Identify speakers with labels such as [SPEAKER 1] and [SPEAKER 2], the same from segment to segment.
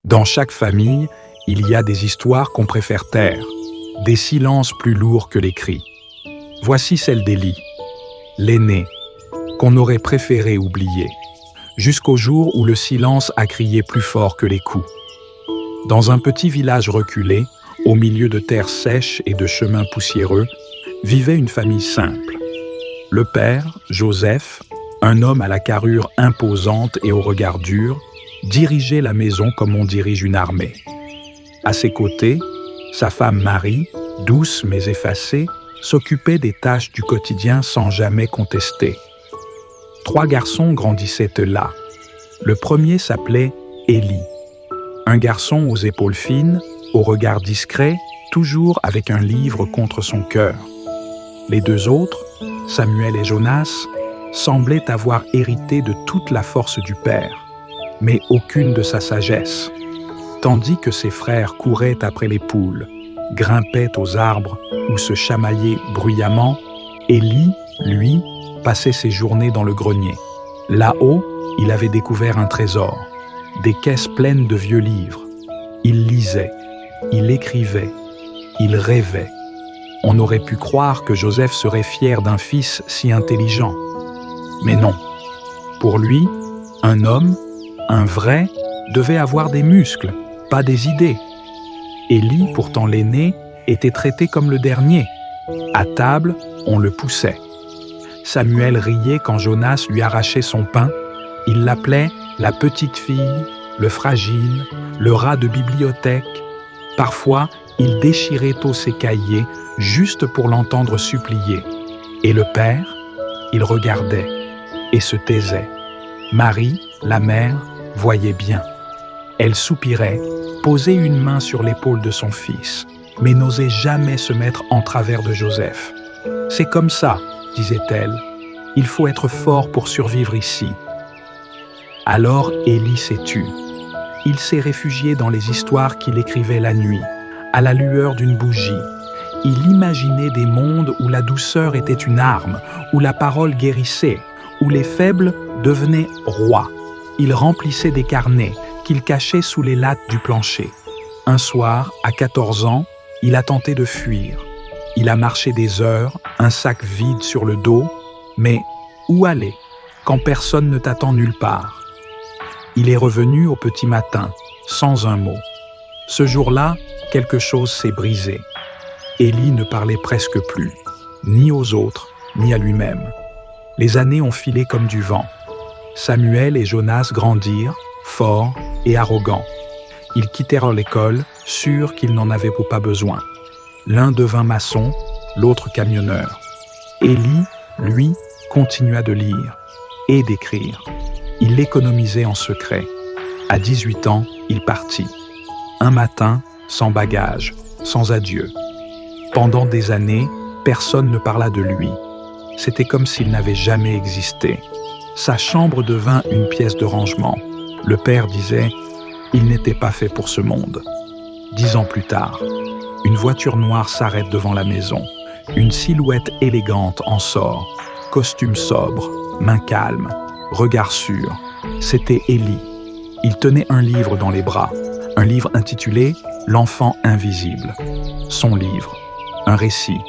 [SPEAKER 1] Dans chaque famille, il y a des histoires qu'on préfère taire, des silences plus lourds que les cris. Voici celle d'Élie, l'aîné, qu'on aurait préféré oublier, jusqu'au jour où le silence a crié plus fort que les coups. Dans un petit village reculé, au milieu de terres sèches et de chemins poussiéreux, vivait une famille simple. Le père, Joseph, un homme à la carrure imposante et au regard dur, dirigeait la maison comme on dirige une armée. À ses côtés, sa femme Marie, douce mais effacée, s'occupait des tâches du quotidien sans jamais contester. 3 garçons grandissaient là. Le premier s'appelait Élie, un garçon aux épaules fines, au regard discret, toujours avec un livre contre son cœur. Les 2 autres, Samuel et Jonas, semblaient avoir hérité de toute la force du père, mais aucune de sa sagesse. Tandis que ses frères couraient après les poules, grimpaient aux arbres ou se chamaillaient bruyamment, Élie, lui, passait ses journées dans le grenier. Là-haut, il avait découvert un trésor, des caisses pleines de vieux livres. Il lisait, il écrivait, il rêvait. On aurait pu croire que Joseph serait fier d'un fils si intelligent. Mais non. Pour lui, un homme, un vrai, devait avoir des muscles, pas des idées. Élie, pourtant l'aîné, était traité comme le dernier. À table, on le poussait. Samuel riait quand Jonas lui arrachait son pain. Il l'appelait la petite fille, le fragile, le rat de bibliothèque. Parfois, il déchirait tôt ses cahiers juste pour l'entendre supplier. Et le père, il regardait et se taisait. Marie, la mère, voyait bien. Elle soupirait, posait une main sur l'épaule de son fils, mais n'osait jamais se mettre en travers de Joseph. « C'est comme ça, » disait-elle. « Il faut être fort pour survivre ici. » Alors Élie s'est tu. Il s'est réfugié dans les histoires qu'il écrivait la nuit, à la lueur d'une bougie. Il imaginait des mondes où la douceur était une arme, où la parole guérissait, où les faibles devenaient rois. Il remplissait des carnets qu'il cachait sous les lattes du plancher. Un soir, à 14 ans, il a tenté de fuir. Il a marché des heures, un sac vide sur le dos, mais où aller quand personne ne t'attend nulle part? Il est revenu au petit matin, sans un mot. Ce jour-là, quelque chose s'est brisé. Élie ne parlait presque plus, ni aux autres, ni à lui-même. Les années ont filé comme du vent. Samuel et Jonas grandirent, forts et arrogants. Ils quittèrent l'école, sûrs qu'ils n'en avaient pas besoin. L'un devint maçon, l'autre camionneur. Élie, lui, continua de lire et d'écrire. Il l'économisait en secret. À 18 ans, il partit. Un matin, sans bagage, sans adieu. Pendant des années, personne ne parla de lui. C'était comme s'il n'avait jamais existé. Sa chambre devint une pièce de rangement. Le père disait « Il n'était pas fait pour ce monde ». 10 ans plus tard, une voiture noire s'arrête devant la maison. Une silhouette élégante en sort, costume sobre, main calme, regard sûr. C'était Élie. Il tenait un livre dans les bras, un livre intitulé « L'enfant invisible ». Son livre, un récit,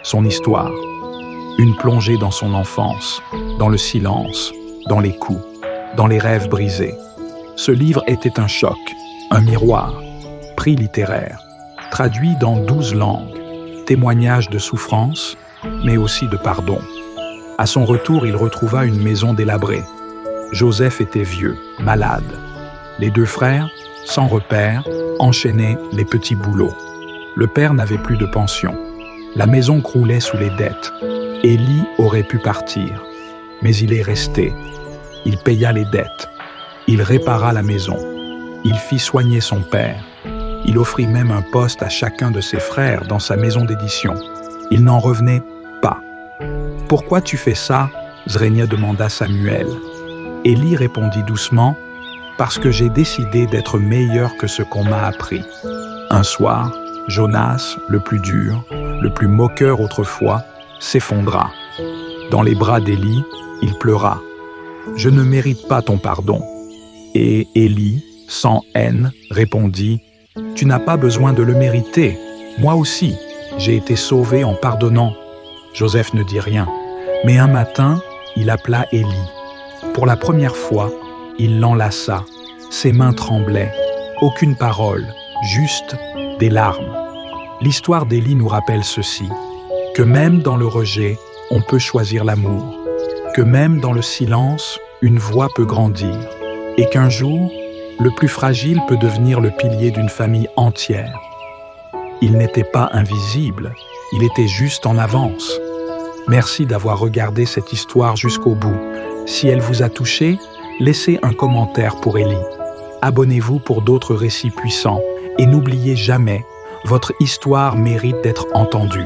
[SPEAKER 1] son histoire. Une plongée dans son enfance, dans le silence, dans les coups, dans les rêves brisés. Ce livre était un choc, un miroir, prix littéraire, traduit dans 12 langues, témoignage de souffrance, mais aussi de pardon. À son retour, il retrouva une maison délabrée. Joseph était vieux, malade. Les 2 frères, sans repère, enchaînaient les petits boulots. Le père n'avait plus de pension. La maison croulait sous les dettes. Élie aurait pu partir, mais il est resté. Il paya les dettes. Il répara la maison. Il fit soigner son père. Il offrit même un poste à chacun de ses frères dans sa maison d'édition. Il n'en revenait pas. « Pourquoi tu fais ça ?» Zrénia demanda Samuel. Élie répondit doucement « Parce que j'ai décidé d'être meilleur que ce qu'on m'a appris. » Un soir, Jonas, le plus dur, le plus moqueur autrefois, s'effondra. Dans les bras d'Élie, il pleura. « Je ne mérite pas ton pardon. » Et Élie, sans haine, répondit « Tu n'as pas besoin de le mériter. Moi aussi, j'ai été sauvé en pardonnant. » Joseph ne dit rien, mais un matin, il appela Élie. Pour la première fois, il l'enlaça. Ses mains tremblaient. Aucune parole, juste des larmes. L'histoire d'Élie nous rappelle ceci, que même dans le rejet, on peut choisir l'amour, que même dans le silence, une voix peut grandir, et qu'un jour, le plus fragile peut devenir le pilier d'une famille entière. Il n'était pas invisible, il était juste en avance. Merci d'avoir regardé cette histoire jusqu'au bout. Si elle vous a touché, laissez un commentaire pour Élie. Abonnez-vous pour d'autres récits puissants et n'oubliez jamais, votre histoire mérite d'être entendue.